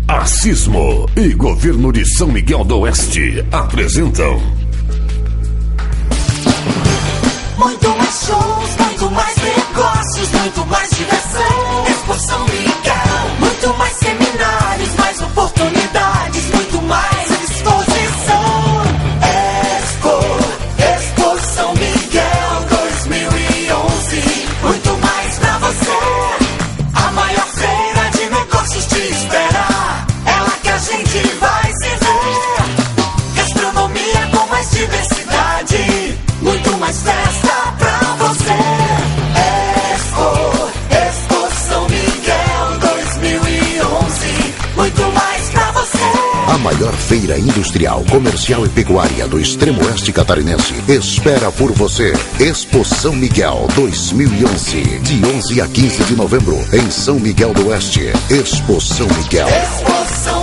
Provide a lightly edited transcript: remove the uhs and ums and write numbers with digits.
Assismo e Governo de São Miguel do Oeste apresentam muito mais shows, muito mais negócios, muito mais diversão. Expo São Miguel, muito mais seminários, mais oportunidades, muito mais exposição. Expo São Miguel 2011, muito mais pra você. A maior feira de negócios te espera, é lá que a gente vai se ver. Gastronomia com mais diversidade, muito mais festa pra você. Expo São Miguel 2011, muito mais pra você. A maior feira industrial, comercial e pecuária do extremo oeste catarinense espera por você. Expo São Miguel 2011, de 11 a 15 de novembro, em São Miguel do Oeste. Expo São Miguel. Expo São